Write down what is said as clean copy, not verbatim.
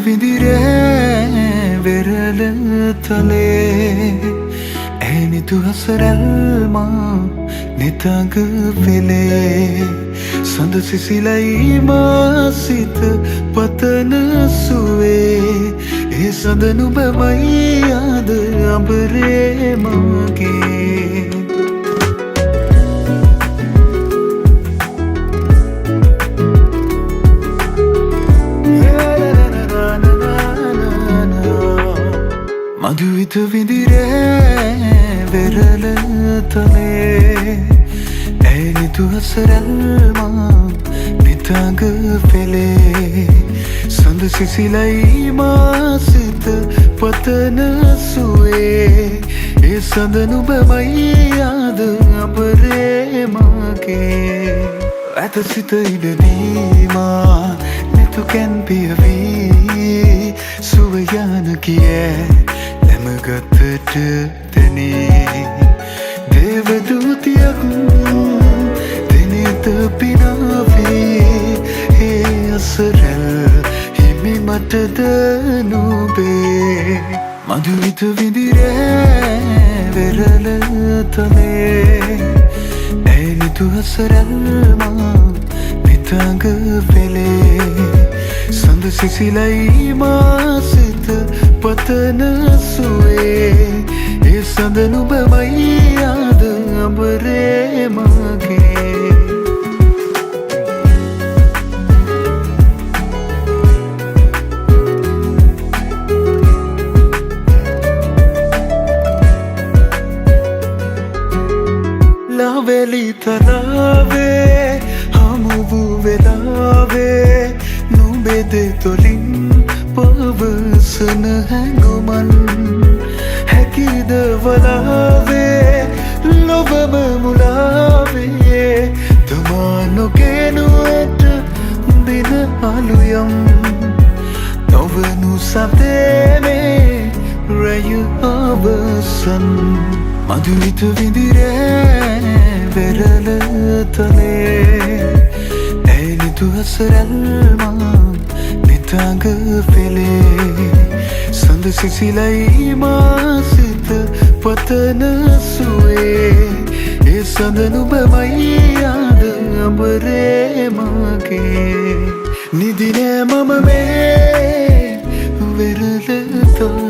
විඳිරේ වෙරළ තලේ ඇනිතු හසරල්මා නිතඟ වෙලේ සඳ සිසිලයි මාසිත පතන සුවේ ඒ සඳ නුඹමයි ආද අඹරේ මගේ මధుවිත විඳිරේ වෙරළ තලේ ඇනිතු හසරල්මා නිතඟ වෙලේ සඳ සිසිලයි මාසිත පතන සුවේ ඒ සඳ නුඹමයි ආද අඹරේ මගේ ඇත සිත ඉඩදීමා netu can be a වී සුව යන කියේ ගතට තැනේ දේවදූතියක් දෙනෙත පිනාවේ ඒ අසරල් හිමි මටද නුබේ මధుවිත විඳිරේ වෙරළ තලේ ඇනිතු හසරල්මා නිතඟ වෙලේ සඳ සිසිලයි මාසිත පතන සුවේ ඒ සඳ නුඹමයි ආද අඹරේ මගේ ලාවැලි තලාවේ හමු වූ වෙලාවේ නුඹේ දෙතොලින් පවසන හැඟුමන් හැකිද වලාවේ ලොවම මුලාවේ තමා නොගෙනුවට දින අලුයම් නොවනු සතේනේ රැය අවසන් මధුවිත විඳිරේ වෙරළ තලේ ඇනිතු හසරල්මා නිතඟ වෙලේ සඳ සිසිලයි මාසිත පතන සුවේ ඒ සඳ නුඹමයි ආද අඹරේ මගේ නිදිනෑ මම මේ වෙරළ තලේ